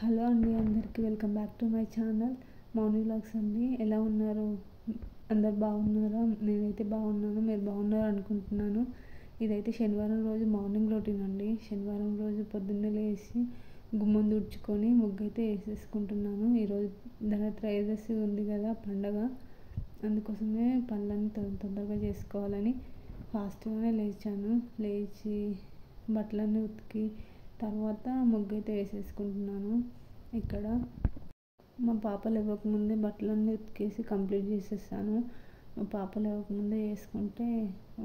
Hello అండి, అందరికీ welcome back to my channel morning vlogs అండి. ఎలా ఉన్నారు? అందరు బాగున్నారా? నేనైతే బాగున్నాను, మీరు బాగున్నారు అనుకుంటున్నాను. ఇదైతే శనివారం రోజు మార్నింగ్ రొటీన్ అండి. శనివారం రోజు పొద్దున్నే లేచి గుమ్మం తుడుచుకొని ముగ్గు అయితే వేసేసుకుంటున్నాను. ఈరోజు ధనత్రయోదశి ఉంది కదా, పండగ. అందుకోసమే పనులన్నీ తొందరగా చేసుకోవాలని ఫాస్ట్గానే లేచాను. లేచి బట్టలన్నీ ఉతికి తర్వాత ముగ్గు అయితే వేసేసుకుంటున్నాను. ఇక్కడ మా పాప లేవకముందే బట్టలన్నీ ఉతికేసి కంప్లీట్ చేసేసాను. మా పాప లేవకముందే వేసుకుంటే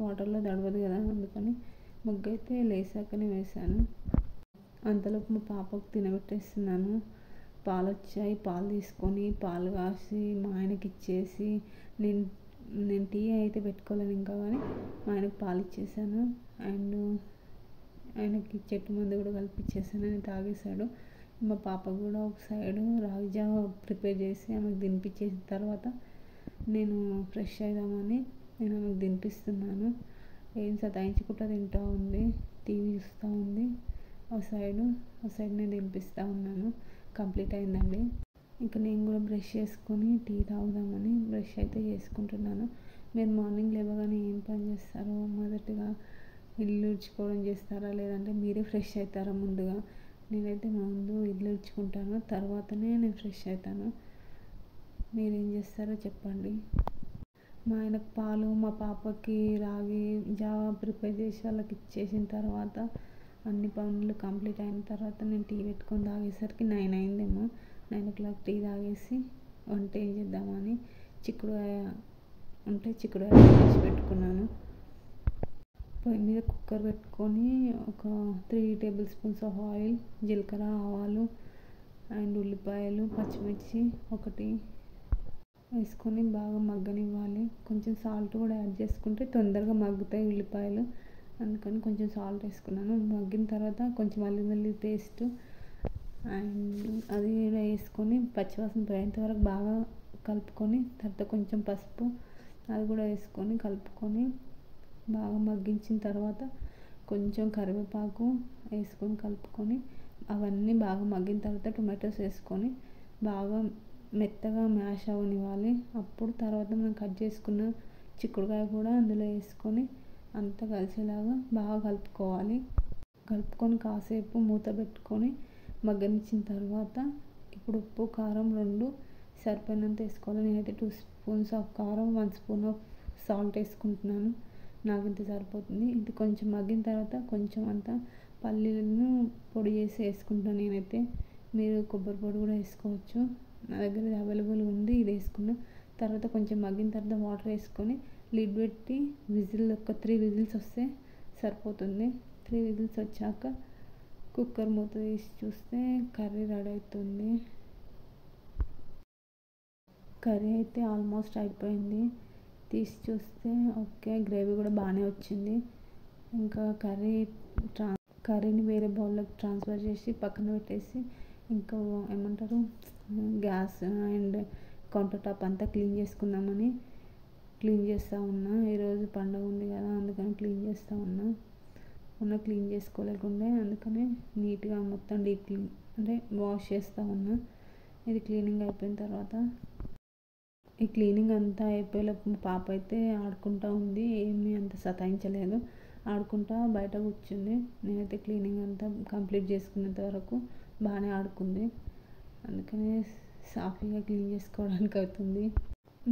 వాటర్లో తడవదు కదా, అందుకని ముగ్గు అయితే లేసాకనే వేసాను. అంతలోపు మా పాపకు తినబెట్టేస్తున్నాను. పాలు వచ్చాయి, పాలు తీసుకొని పాలు కాసి మా ఆయనకి ఇచ్చేసి నేను టీ అయితే పెట్టుకోలేను ఇంకా, కానీ మా ఆయనకు పాలు ఇచ్చేసాను. అండ్ ఆయనకి చెట్టు మందు కూడా కలిపిచ్చేసాను, ఆయన తాగేశాడు. మా పాప కూడా ఒక సైడు రాగి జావ ప్రిపేర్ చేసి ఆమెకు తినిపించేసిన తర్వాత నేను ఫ్రెష్ అవుదామని నేను ఆమెకు తినిపిస్తున్నాను. ఏం సతాయించుకుంటూ తింటూ ఉంది, టీవీ చూస్తూ ఉంది. ఒక సైడ్ నేను తినిపిస్తూ ఉన్నాను. కంప్లీట్ అయిందండి. ఇంకా నేను కూడా బ్రష్ చేసుకొని టీ తాగుదామని బ్రష్ అయితే చేసుకుంటున్నాను. మీరు మార్నింగ్ లేవగానే ఏం పని చేస్తారో? మొదటిగా ఇల్లు ఉడ్చుకోవడం చేస్తారా, లేదంటే మీరే ఫ్రెష్ అవుతారా? ముందుగా నేనైతే ముందు ఇల్లు ఉడ్చుకుంటాను, తర్వాతనే నేను ఫ్రెష్ అవుతాను. మీరేం చేస్తారో చెప్పండి. మా ఆయనకు పాలు, మా పాపకి రాగి జావా ప్రిపేర్ చేసి వాళ్ళకి ఇచ్చేసిన తర్వాత అన్ని పనులు కంప్లీట్ అయిన తర్వాత నేను టీ పెట్టుకొని తాగేసరికి 9 అయిందేమో. 9 o'clock టీ తాగేసి వంట ఏం చేద్దామని చిక్కుడుకాయ ఉంటే చిక్కుడుకాయ చేసి పెట్టుకున్నాను. పొయ్యి మీద కుక్కర్ పెట్టుకొని ఒక 3 tablespoons ఆఫ్ ఆయిల్, జీలకర్ర, ఆవాలు అండ్ ఉల్లిపాయలు, పచ్చిమిర్చి ఒకటి వేసుకొని బాగా మగ్గనివ్వాలి. కొంచెం సాల్ట్ కూడా యాడ్ చేసుకుంటే తొందరగా మగ్గుతాయి ఉల్లిపాయలు, అందుకని కొంచెం సాల్ట్ వేసుకున్నాను. మగ్గిన తర్వాత కొంచెం అల్లం పేస్ట్ అండ్ అది కూడా వేసుకొని పచ్చివాసన పోయేంత వరకు బాగా కలుపుకొని, తర్వాత కొంచెం పసుపు అది కూడా వేసుకొని కలుపుకొని బాగా మగ్గించిన తర్వాత కొంచెం కరివేపాకు వేసుకొని కలుపుకొని అవన్నీ బాగా మగ్గిన తర్వాత టొమాటోస్ వేసుకొని బాగా మెత్తగా మ్యాష్ అవ్వనివ్వాలి. అప్పుడు తర్వాత మనం కట్ చేసుకున్న చిక్కుడుకాయ కూడా అందులో వేసుకొని అంతా కలిసేలాగా బాగా కలుపుకోవాలి. కలుపుకొని కాసేపు మూత పెట్టుకొని మగ్గనిచ్చిన తర్వాత ఇప్పుడు ఉప్పు, కారం 2 సరిపోయినంత వేసుకోవాలి. నేనైతే 2 spoons ఆఫ్ కారం, 1 spoon ఆఫ్ సాల్ట్ వేసుకుంటున్నాను. నాకు ఇంత సరిపోతుంది. ఇది కొంచెం మగ్గిన తర్వాత కొంచెం అంతా పల్లీలను పొడి చేసి వేసుకుంటాను నేనైతే. మీరు కొబ్బరి పొడి కూడా వేసుకోవచ్చు. నా దగ్గర ఇది అవైలబుల్ ఉంది, ఇది వేసుకున్నా. తర్వాత కొంచెం మగ్గిన తర్వాత వాటర్ వేసుకొని లిడ్ పెట్టి ఒక 3 విజిల్స్ వస్తే సరిపోతుంది. 3 విజిల్స్ వచ్చాక కుక్కర్ మూత తీసి చూస్తే కర్రీ రెడీ అవుతుంది. కర్రీ అయితే ఆల్మోస్ట్ అయిపోయింది. తీసి చూస్తే ఓకే, గ్రేవీ కూడా బాగానే వచ్చింది. ఇంకా కర్రీని వేరే బౌల్లోకి ట్రాన్స్ఫర్ చేసి పక్కన పెట్టేసి ఇంకా ఏమంటారు గ్యాస్ అండ్ కౌంటర్ టాప్ అంతా క్లీన్ చేసుకుందామని క్లీన్ చేస్తూ ఉన్నా. ఈరోజు పండుగ ఉంది కదా, అందుకని క్లీన్ చేస్తూ ఉన్నా. క్లీన్ చేసుకోలేకుండే, అందుకని నీట్గా మొత్తం డీప్ క్లీన్ అంటే వాష్ చేస్తూ ఉన్నా. ఇది క్లీనింగ్ అయిపోయిన తర్వాత ఈ క్లీనింగ్ అంతా అయిపోయేలోపు మా పాప అయితే ఆడుకుంటూ ఉంది. ఏమీ అంత సతాయించలేదు, ఆడుకుంటా బయట కూర్చుంది. నేనైతే క్లీనింగ్ అంతా కంప్లీట్ చేసుకునేంత వరకు బాగానే ఆడుకుంది, అందుకనే సాఫీగా క్లీన్ చేసుకోవడానికి అవుతుంది.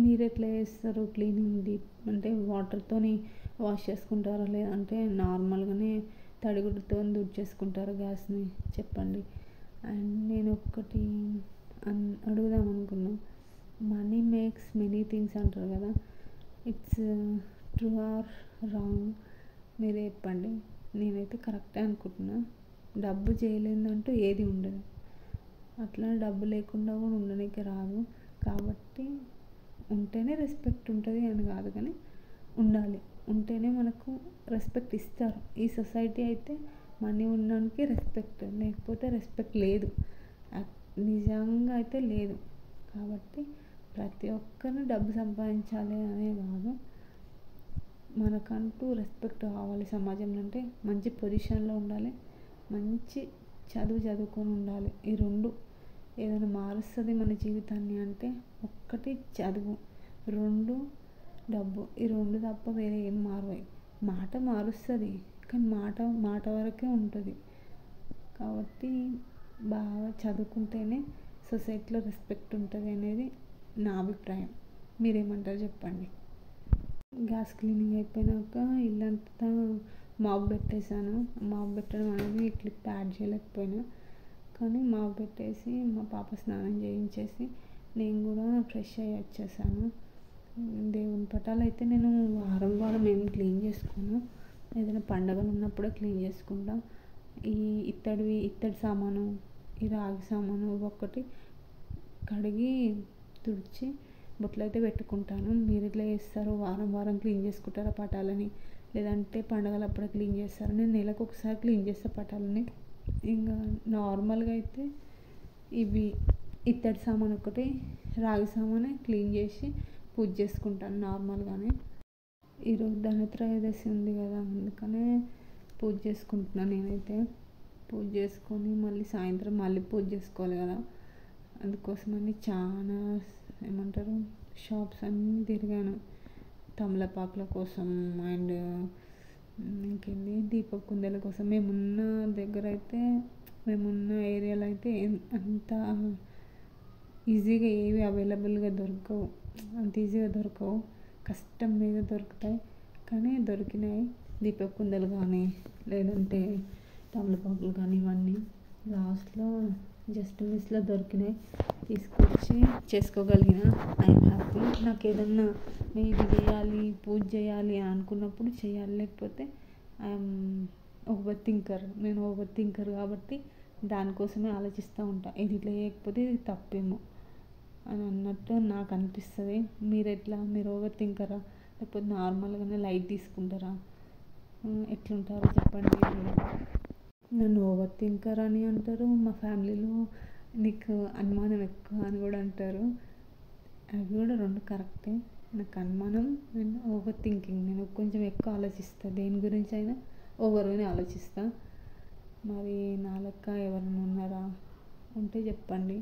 మీరు ఎట్లా చేస్తారు క్లీనింగ్? డీప్ అంటే వాటర్తోని వాష్ చేసుకుంటారా, లేదంటే నార్మల్గానే తడిగుడ్డతో తుడిచేసుకుంటారా గ్యాస్ని? చెప్పండి. అండ్ నేను ఒక్కటి అడుగుదాం అనుకున్నా. మనీ మేక్స్ మెనీ థింగ్స్ అంటారు కదా, ఇట్స్ ట్రూ ఆర్ రాంగ్? మీరే చెప్పండి. నేనైతే కరెక్టే అనుకుంటున్నా. డబ్బు చేయలేదంటూ ఏది ఉండదు, అట్లా డబ్బు లేకుండా కూడా ఉండడానికి రాదు. కాబట్టి ఉంటేనే రెస్పెక్ట్ ఉంటుంది అని కాదు, కానీ ఉండాలి. ఉంటేనే మనకు రెస్పెక్ట్ ఇస్తారు. ఈ సొసైటీ అయితే మనీ ఉండడానికి రెస్పెక్ట్, లేకపోతే రెస్పెక్ట్ లేదు, నిజంగా అయితే లేదు. కాబట్టి ప్రతి ఒక్కరిని డబ్బు సంపాదించాలి అనే కాదు, మనకంటూ రెస్పెక్ట్ కావాలి సమాజంలో. అంటే మంచి పొజిషన్లో ఉండాలి, మంచి చదువుకొని ఉండాలి. ఈ 2 ఏదైనా మారుస్తుంది మన జీవితాన్ని అంటే, ఒకటి చదువు, 2 డబ్బు. ఈ 2 తప్ప వేరే ఏం మారవాయి. మాట మారుస్తుంది, కానీ మాట మాట వరకే ఉంటుంది. కాబట్టి బాగా చదువుకుంటేనే సొసైటీలో రెస్పెక్ట్ ఉంటుంది అనేది నా అభిప్రాయం. మీరేమంటారు చెప్పండి. గ్యాస్ క్లీనింగ్ అయిపోయినాక ఇల్లంతా మాప్ పెట్టేశాను. మాప్ పెట్టడం అనేది క్లిప్ యాడ్ చేయలేకపోయినా, కానీ మాప్ పెట్టేసి మా పాప స్నానం చేయించేసి నేను కూడా ఫ్రెష్ అయ్యి వచ్చేసాను. దేవుని పటాలు అయితే నేను వారం ఏం క్లీన్ చేసుకోను. ఏదైనా పండగలు ఉన్నప్పుడే క్లీన్ చేసుకుంటా. ఈ ఇత్తడి సామాను, ఈ రాగి సామాను ఒక్కొక్కటి కడిగి తుడిచి బొట్లు అయితే పెట్టుకుంటాను. మీరు ఎట్లా చేస్తారు? వారం క్లీన్ చేసుకుంటారా పటాలని, లేదంటే పండగలప్పుడే క్లీన్ చేస్తారా? నేను నెలకు ఒకసారి క్లీన్ చేస్తా పటాలని. ఇంకా నార్మల్గా అయితే ఇవి ఇత్తడి సామాను ఒకటి, రాగి సామానే క్లీన్ చేసి పూజ చేసుకుంటాను నార్మల్గానే. ఈరోజు ధనత్రయోదశి ఉంది కదా, అందుకనే పూజ చేసుకుంటున్నాను నేనైతే. పూజ చేసుకొని మళ్ళీ సాయంత్రం మళ్ళీ పూజ చేసుకోవాలి కదా, అందుకోసమని చాలా ఏమంటారు షాప్స్ అన్నీ తిరిగాను తమలపాకుల కోసం అండ్ ఇంకేంది దీపపు కుందేల కోసం. మేమున్న ఏరియాలో అయితే అంత ఈజీగా ఏవి అవైలబుల్గా దొరకవు, అంత ఈజీగా దొరకవు, కష్టం మీద దొరుకుతాయి. కానీ దొరికినాయి దీపపు కుందేలు కానీ లేదంటే తమలపాకులు కానీ. ఇవన్నీ లాస్ట్లో జస్ట్ మిస్లో దొరికినాయి, తీసుకొచ్చి చేసుకోగలిగిన. I'm happy. నాకు ఏదన్నా నేను ఇది చేయాలి, పూజ చేయాలి అని అనుకున్నప్పుడు చేయాలి, లేకపోతే ఐఎమ్ నేను ఓవర్ థింకర్ కాబట్టి దానికోసమే ఆలోచిస్తూ ఉంటాను. ఇది ఇట్లా చేయకపోతే ఇది తప్పేమో అని అన్నట్టు నాకు అనిపిస్తుంది. మీరు ఓవర్ థింకరా, లేకపోతే నార్మల్గానే లైట్ తీసుకుంటారా? ఎట్లుంటారో చెప్పండి. నన్ను ఓవర్ థింకర్ అని అంటారు, మా ఫ్యామిలీలో నీకు అనుమానం ఎక్కువ అని కూడా అంటారు. అవి కూడా 2 కరెక్టే. నాకు అనుమానం అండ్ ఓవర్ థింకింగ్. నేను కొంచెం ఎక్కువ ఆలోచిస్తాను, దేని గురించి అయినా ఓవర్గానే ఆలోచిస్తాను. మరి నా లెక్క ఎవరైనా ఉన్నారా ఉంటే చెప్పండి.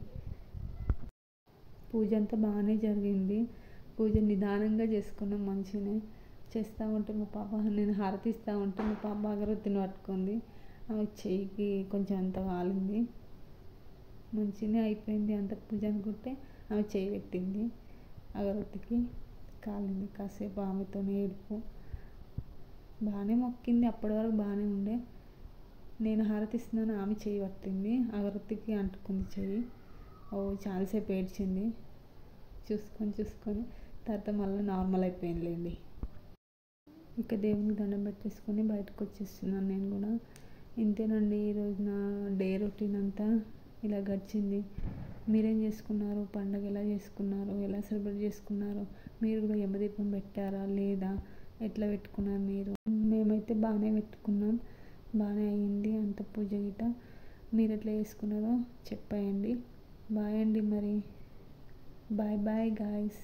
పూజ అంతా బాగానే జరిగింది. పూజ నిదానంగా చేసుకున్నాం, మంచిగానే చేస్తూ ఉంటే నేను హారతి ఇస్తూ ఉంటే మా పాప అగరొత్తిని పట్టుకుంది. ఆమె చెయ్యికి కొంచెం అంత కాలింది. మంచిగానే అయిపోయింది అంత పూజ అనుకుంటే ఆమె చెయ్యి పెట్టింది అగరొత్తికి, కాలింది. కాసేపు ఆమెతోనే ఏడుపు. బాగానే మొక్కింది, అప్పటి వరకు బాగానే ఉండే. నేను హారతి ఇస్తున్నాను, ఆమె చెయ్యి పట్టింది, అగరొత్తికి అంటుకుంది చెయ్యి. చాలాసేపు ఏడ్చింది. చూసుకొని తర్వాత మళ్ళీ నార్మల్ అయిపోయిందిలేండి. ఇక దేవునికి దండం పెట్టేసుకొని బయటకు వచ్చేస్తున్నాను నేను కూడా. ఇంతేనండి ఈరోజు నా డే రొటీన్ అంతా ఇలా గడిచింది. మీరేం చేసుకున్నారు? పండగ ఎలా చేసుకున్నారు? ఎలా సెలబ్రేట్ చేసుకున్నారు? మీరు కూడా యమదీపం పెట్టారా లేదా? ఎట్లా పెట్టుకున్నారు మీరు? మేమైతే బాగానే పెట్టుకున్నాం, బాగానే అయ్యింది అంత పూజ గిట. మీరు ఎట్లా చేసుకున్నారో చెప్పేయండి. బాయ్ అండి. మరి బాయ్ గాయ్స్.